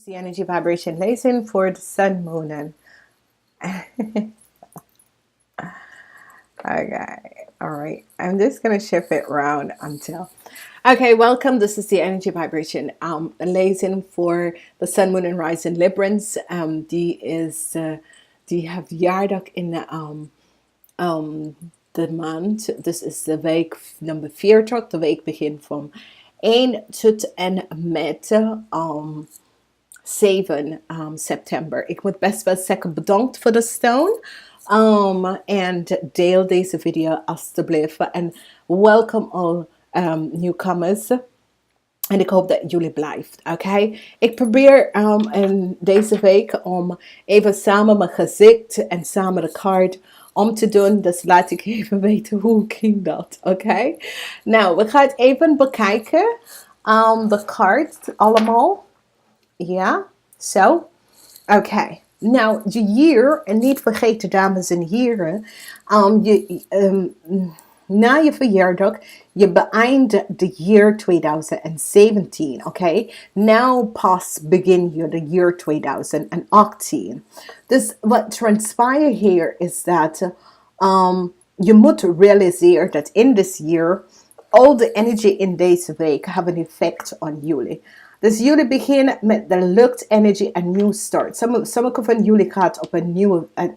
The energy vibration Lezing for the sun, moon, and okay, all right. I'm just gonna shift it around until. Okay, welcome. This is the energy vibration Lezing for the sun, moon, and rising Librans. Die have jaardag in de maand. This is de week nummer 40. De week begint van 1 tot en met 7 september. Ik moet best wel zeggen bedankt voor de steun. En deel deze video alstublieft. En welkom al newcomers. En ik hoop dat jullie blijft. Oké? Ik probeer in deze week om even samen mijn gezicht en samen de kaart om te doen. Dus laat ik even weten hoe ging dat. Oké? Nou, we gaan het even bekijken. De kaart allemaal. Ja, zo. Oké. Nou, de year, en niet vergeten dames en heren, na je verjaardag, je beëindigt de year 2017, oké? Nou pas begin je de year 2018. Dus wat transpire hier is dat je moet realiseren dat in this year, all the energy in deze week have an effect on jullie. Dus jullie beginnen met de luchtenergie, een nieuw start. Sommige van jullie gaat op een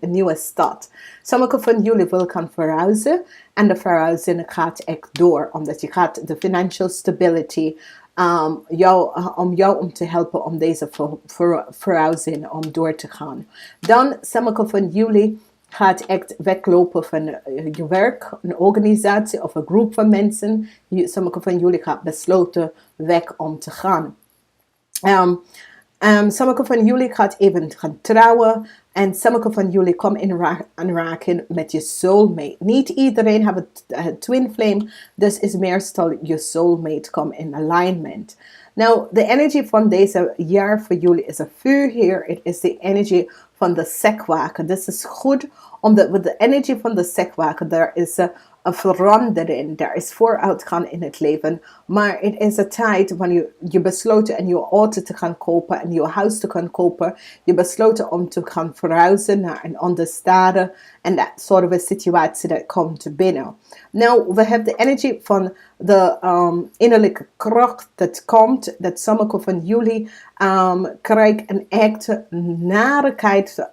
nieuwe start. Sommige van jullie willen gaan verhuizen. En de verhuizing gaat echt door. Omdat je gaat de financial stability om jou te helpen om deze verhuizing om door te gaan. Dan sommige van jullie gaat echt weglopen van je werk, een organisatie of een groep van mensen. Sommige van jullie gaat besloten weg om te gaan. Sommige van jullie gaat even gaan trouwen. En sommige van jullie komen in aanraking met je soulmate. Niet iedereen heeft een twin flame. Dus is meestal je soulmate komt in alignment. Nou, de energie van deze jaar voor jullie is een vuurheer. Het is de energie van de sekwaker. Dit is goed, omdat met de energie van de sekwaker, daar is een verandering. Er is vooruitgang in het leven. Maar het is een tijd wanneer je besloten en je auto te gaan kopen en je huis te gaan kopen. Je besloten om te gaan verhuizen naar een andere stad. En dat soort van situatie dat komt binnen. Nou, we hebben de energie van de innerlijke kracht dat komt. Dat sommige van jullie krijgen een echte narigheid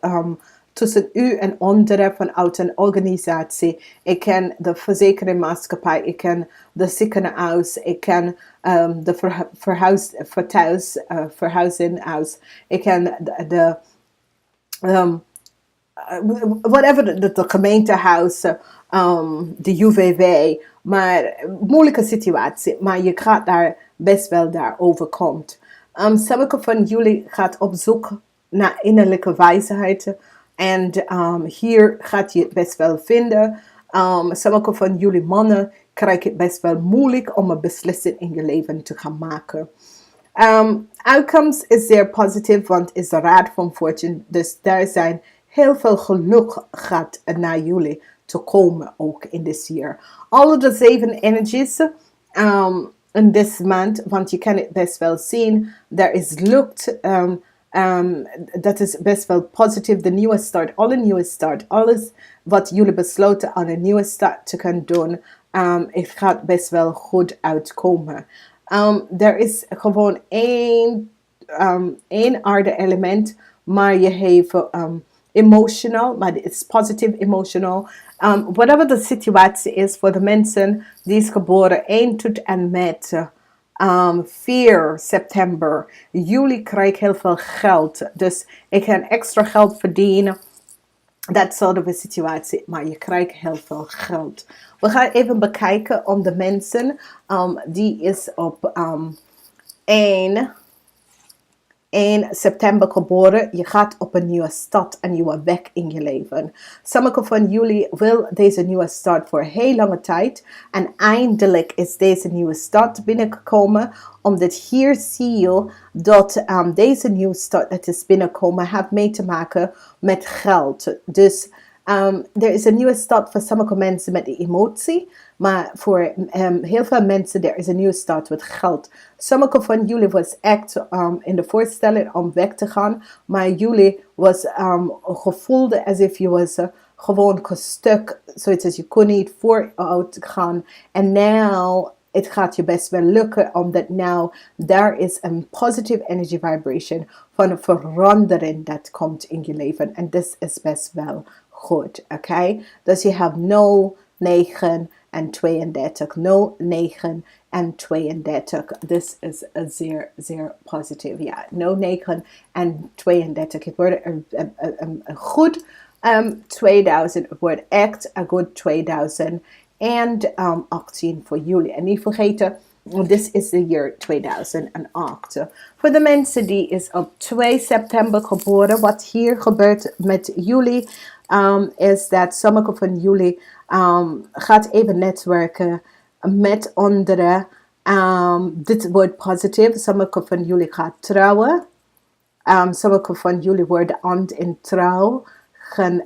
tussen u en anderen vanuit een organisatie. Ik ken de verzekeringmaatschappij, ik ken de ziekenhuis, ik ken de verhuizinghuis, ik ken de whatever, de gemeentehuis, de UWV, maar moeilijke situatie, maar je gaat daar best wel daar overkomt. Sommige van jullie gaat op zoek naar innerlijke wijsheid. En hier gaat je het best wel vinden. Sommige van jullie mannen krijgen het best wel moeilijk om een beslissing in je leven te gaan maken. Outcomes is zeer positief, want is de raad van fortune. Dus daar zijn heel veel geluk gaat naar jullie te komen ook in this year. Alle de 7 energies in this month, want je kan het best wel zien. Er is lucht. Dat is best wel positief. De nieuwe start, alle nieuwe start, alles wat jullie besloten aan een nieuwe start te gaan doen, het gaat best wel goed uitkomen. Er is gewoon één aarde element, maar je heeft emotional, maar het is positief emotional. Whatever de situatie is voor de mensen die is geboren 1 tot en met 4 september. Jullie krijgen heel veel geld. Dus ik ga extra geld verdienen. Dat soort van situatie. Maar je krijgt heel veel geld. We gaan even bekijken om de mensen. Die is op 1 september geboren. Je gaat op een nieuwe start, een nieuwe weg in je leven. Sommige van jullie wil deze nieuwe start voor heel lange tijd. En eindelijk is deze nieuwe start binnengekomen. Omdat hier zie je dat deze nieuwe start dat is binnengekomen heeft mee te maken met geld. Dus Er is een nieuwe start voor sommige mensen met de emotie. Maar voor heel veel mensen er is een nieuwe start met geld. Sommige van jullie was echt in de voorstelling om weg te gaan. Maar jullie was gevoelde alsof je was gewoon gestuk. Zoiets als je kon niet vooruit gaan. En now het gaat je best wel lukken. Omdat now daar is een positive energy vibration van een verandering dat komt in je leven. En dit is best wel goed. Oké? Dus je hebt 0, 9 en 32. 0, 9 en 32. This is a zeer, zeer positief. Ja, 0, 9 en 32. Het wordt een goed 2000. Het wordt echt een goed 2018 voor jullie. En niet vergeten, this is the year 2008. Voor de mensen die is op 2 september geboren, wat hier gebeurt met jullie, is dat sommige van jullie gaat even netwerken met anderen. Dit wordt positief. Sommige van jullie gaat trouwen. Sommige van jullie worden hand in trouw gaan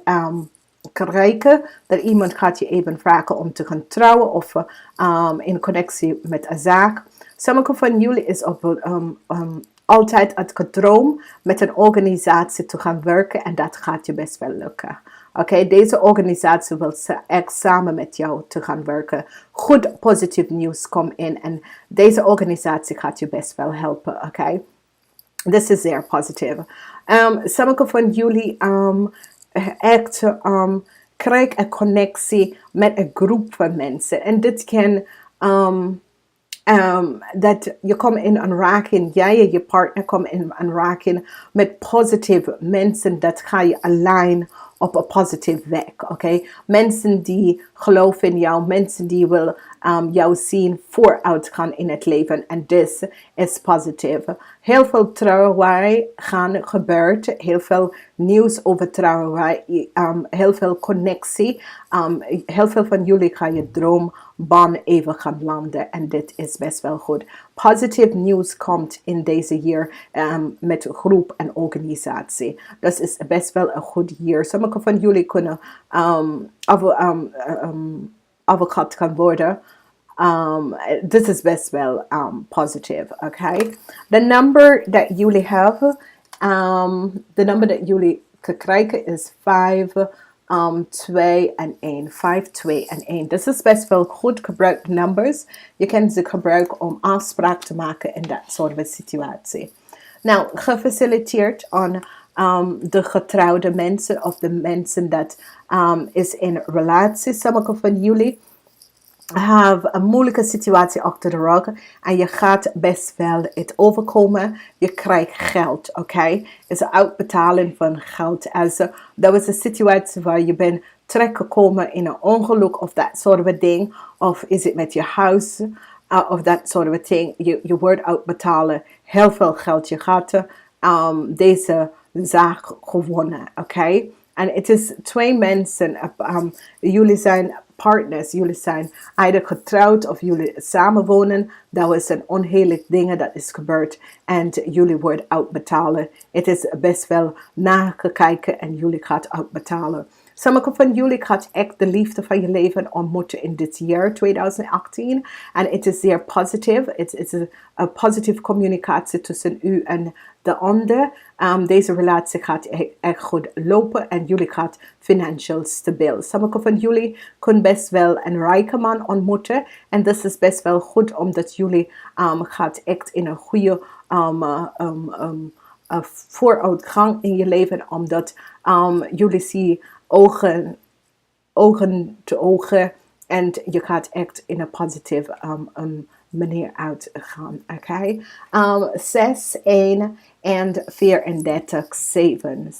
krijgen. Dat iemand gaat je even vragen om te gaan trouwen of in connectie met een zaak. Sommige van jullie is op altijd het gedroom met een organisatie te gaan werken en dat gaat je best wel lukken. Oké, deze organisatie wil echt samen met jou te gaan werken. Goed positief nieuws komt in en deze organisatie gaat je best wel helpen. Oké, dit is zeer positief. Sommige van jullie echt krijgen een connectie met een groep van mensen en dit kan dat je komt in aanraking, jij en je partner komen in aanraking met positieve mensen, dat ga je alleen op een positieve weg, oké? Mensen die geloven in jou, mensen die willen jou zien vooruit gaan in het leven en dit is positief. Heel veel trouwerij gaan gebeurt, heel veel nieuws over trouwerij, heel veel connectie, heel veel van jullie gaan je droombaan even gaan landen en dit is best wel goed. Positief nieuws komt in deze jaar met groep en organisatie. Dat is best wel een goed jaar. Sommige van jullie kunnen advocaat gaan worden. Dit is best wel positief. Okay? The number that jullie hebben, the number that jullie krijgen is 5, 2 en 1. 5, 2 en 1. Dit is best wel goed gebruikte numbers. Je kan ze gebruiken om afspraak te maken in dat soort situatie. Nou, gefaciliteerd aan de getrouwde mensen of de mensen dat is in relatie. Sommige van jullie have een moeilijke situatie achter de rug en je gaat best wel het overkomen. Je krijgt geld, oké? Is een uitbetaling van geld. Dat was een situatie waar je bent terechtgekomen in een ongeluk of dat soort ding. Of is het met je huis of dat soort ding. Je wordt uitbetalen heel veel geld. Je gaat deze zaak gewonnen, oké? En het is 2 mensen. Jullie zijn partners. Jullie zijn either getrouwd of jullie samenwonen. Dat was een onheerlijk ding dat is gebeurd. En jullie worden uitbetalen. Het is best wel nagekeken en jullie gaan uitbetalen. Sommige van jullie gaat echt de liefde van je leven ontmoeten in dit jaar 2018. En het is zeer positief. Het is een positieve communicatie tussen u en de ander. Deze relatie gaat echt goed lopen en jullie gaat financieel stabiel. Sommige van jullie kunnen best wel een rijke man ontmoeten. En dat is best wel goed omdat jullie gaat echt in een goede vooruitgang in je leven. Omdat jullie zien ogen te ogen en je gaat echt in een positieve manier uitgaan. Oké? 6, 1 en 34, 7.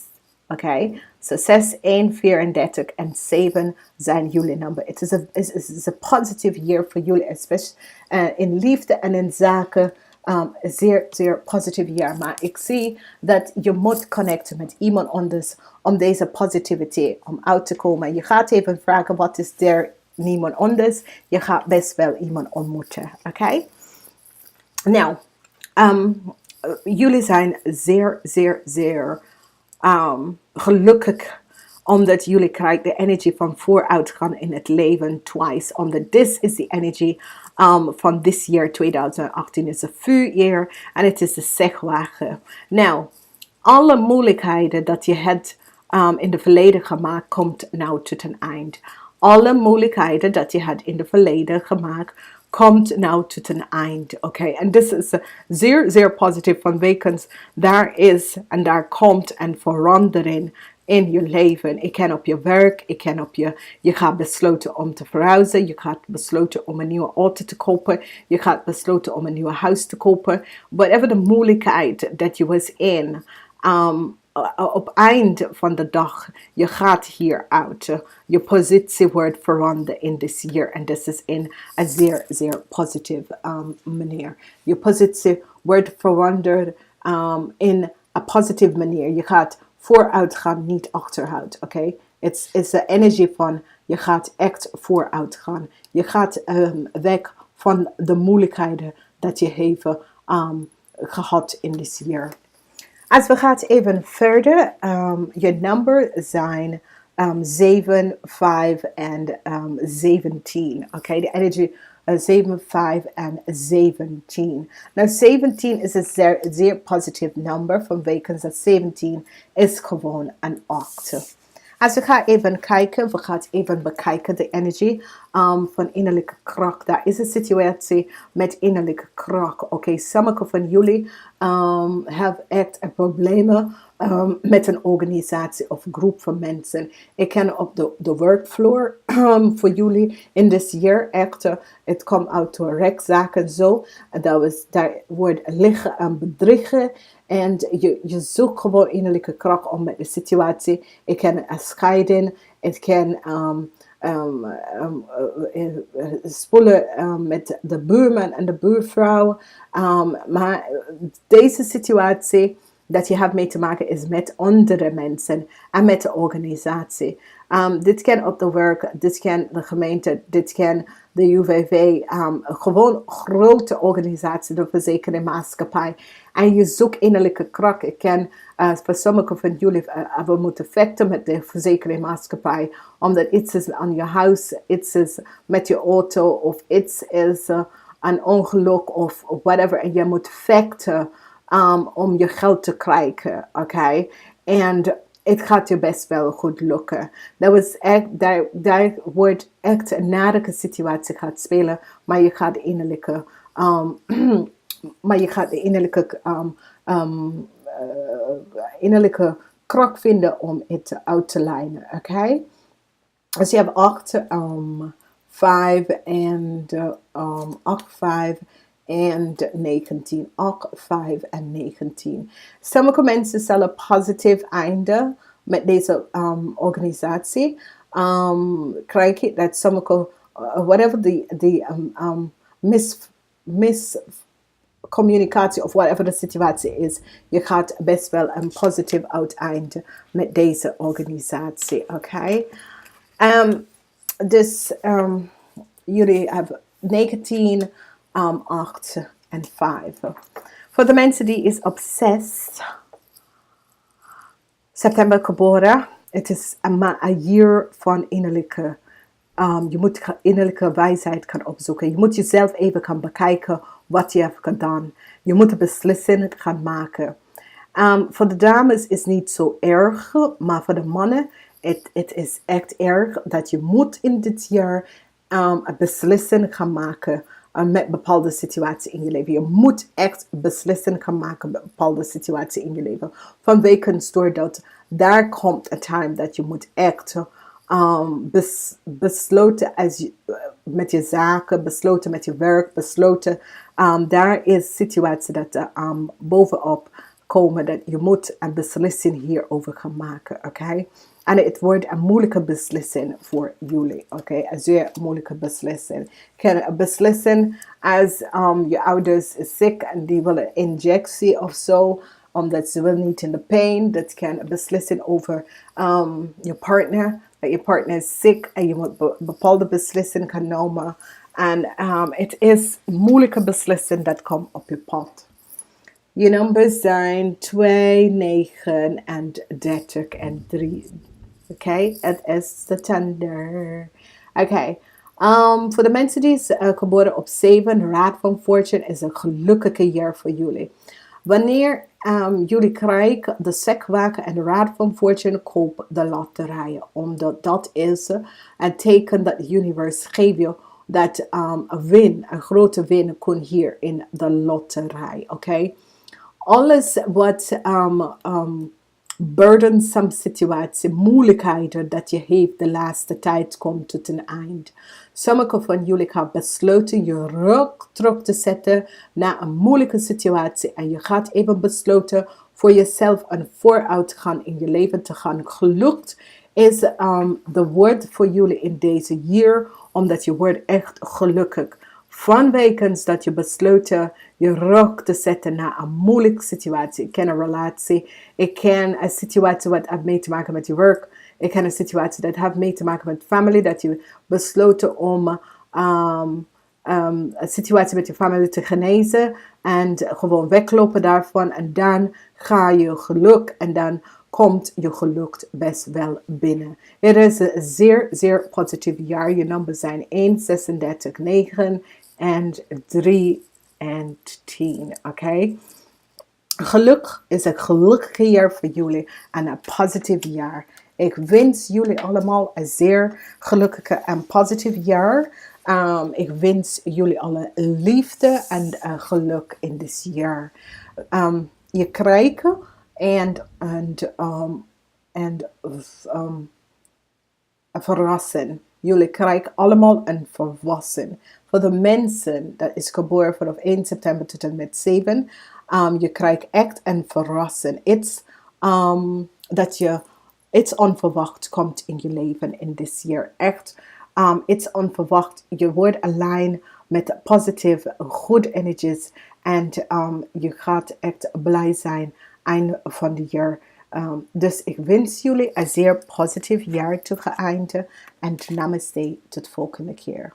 Oké? So 6, 1, 34 en 7 zijn jullie nummer. Het is een positieve year voor jullie, especially in liefde en in zaken. Zeer, zeer positief jaar. Maar ik zie dat je moet connecten met iemand anders om deze positiviteit om uit te komen. Je gaat even vragen, wat is er niemand anders? Je gaat best wel iemand ontmoeten. Oké? Nou, jullie zijn zeer, zeer, zeer gelukkig Omdat jullie krijgen de energie van vooruitgang in het leven twice. Omdat this is de energie van this year 2018 is een vuurjaar. En het is de zegwagen. Nou, alle moeilijkheden dat je hebt in de verleden gemaakt, komt nou tot een eind. Alle moeilijkheden dat je had in de verleden gemaakt, komt nou tot een eind. Oké, en dit is zeer, zeer positief vanwege daar is en daar komt een verandering in je leven. Ik ken op je werk, ik ken op je gaat besloten om te verhuizen, je gaat besloten om een nieuwe auto te kopen, je gaat besloten om een nieuw huis te kopen. Whatever de moeilijkheid dat je was in, op eind van de dag, je gaat hieruit. Je positie wordt veranderd in this year. En dit is in een zeer, zeer positieve manier. Je positie wordt veranderd in een positieve manier. Je gaat vooruit gaan, niet achteruit. Oké? Het is de energie van je gaat echt vooruit gaan. Je gaat weg van de moeilijkheden dat je heeft gehad in this year. Als we gaan even verder, je nummer zijn 7, 5 en 17. Oké, de energie 7, 5 en 17. Nou, 17 is een zeer, zeer positief nummer vanwege dat 17 is gewoon een 8. Als we gaan even kijken, we gaan even bekijken de energie van innerlijke kracht. Daar is een situatie met innerlijke kracht. Oké, sommige van jullie hebben echt problemen met een organisatie of groep van mensen. Ik ken op de workfloor voor jullie in this year echt, het komt uit door rechtszaken zo. Daar wordt liggen aan bedriegen. En je zoekt gewoon innerlijke kracht om met de situatie. Ik ken een scheiding. Ik ken spoelen met de buurman en de buurvrouw. Maar deze situatie dat je hebt mee te maken is met andere mensen en met de organisatie. Dit kan op de werk, dit kan de gemeente, dit kan de UWV, gewoon grote organisatie, de verzekeringsmaatschappij. En je zoekt innerlijke kracht. Ik ken voor sommige van jullie, we moeten vechten met de verzekeringsmaatschappij, omdat iets is aan je huis, iets is met je auto, of iets is een ongeluk, of whatever. En je moet vechten om je geld te krijgen, oké? En het gaat je best wel goed lukken. Daar wordt echt een narige situatie gaat spelen, maar je gaat de innerlijke kracht vinden om het uit te lijnen, oké? Dus je hebt 8, 5 en 8, 5 en 19. 8, 5 en 19. Sommige mensen zullen positief eindigen met deze organisatie. Krijg je dat sommige, whatever the miscommunicatie of whatever de situatie is, je gaat best wel een positief uiteinde met deze organisatie, oké? Dus jullie hebben 19, 8 en 5. Voor de mensen die is op 6 september geboren, het is een jaar van innerlijke, je moet innerlijke wijsheid gaan opzoeken. Je moet jezelf even gaan bekijken wat je hebt gedaan. Je moet een beslissing gaan maken. Voor de dames is het niet zo erg, maar voor de mannen, het is echt erg dat je moet in dit jaar een beslissing gaan maken met bepaalde situaties in je leven. Je moet echt beslissingen gaan maken met bepaalde situaties in je leven. Vanwege doordat daar komt een time dat je moet echt besloten met je zaken, besloten met je werk, besloten. Daar is situatie dat bovenop komen dat je moet een beslissing hierover gaan maken, oké? En het wordt een moeilijke beslissing voor jullie, oké? Een zeer moeilijke beslissing. Een beslissing als je ouders is ziek en die willen een injectie of zo, omdat ze willen niet in de pijn. Dat kan een beslissing over je partner. Dat je partner is ziek en je moet bepaalde beslissingen gaan nemen. En het is een moeilijke beslissing dat komt op je pad. Je nummers zijn 2, 9 en 30 en 3. Oké, het is de tender. Oké. Voor de mensen die geboren op 7, Raad van Fortune is een gelukkige jaar voor jullie. Wanneer jullie krijgen de sekwaken en de Raad van Fortune, koop de loterijen. Omdat dat is een teken dat de universe geeft je dat een grote win kon hier in de loterij. Oké? Alles wat burdensome situatie, moeilijkheden dat je heeft de laatste tijd komt tot een eind. Sommigen van jullie hebben besloten je rug terug te zetten naar een moeilijke situatie en je gaat even besloten voor jezelf een vooruitgang in je leven te gaan. Gelukt is de woord voor jullie in deze jaar, omdat je wordt echt gelukkig. Vanwege dat je besloten je rug te zetten naar een moeilijke situatie. Ik ken een relatie. Ik ken een situatie wat heeft mee te maken met je werk. Ik ken een situatie dat heeft mee te maken met family. Dat je besloten om een situatie met je familie te genezen. En gewoon weglopen daarvan. En dan ga je geluk. En dan komt je geluk best wel binnen. Het is een zeer, zeer positief jaar. Je nummers zijn 1, 36, 9 en 3 en 10. Oké? Geluk is een gelukkige jaar voor jullie en een positief jaar. Ik wens jullie allemaal een zeer gelukkige en positief jaar. Ik wens jullie alle liefde en geluk in dit jaar. Je krijgt verrassen. Jullie krijgen allemaal een verrassing. Voor de mensen dat is geboren vanaf 1 september tot en met 7, je krijgt echt een verrassing. Iets onverwacht komt in je leven in dit jaar. Echt iets onverwacht. Je wordt alleen met positieve, good energies. En je gaat echt blij zijn einde van het jaar. Dus ik wens jullie een zeer positief jaar toe geëindigd. En namaste tot de volgende keer.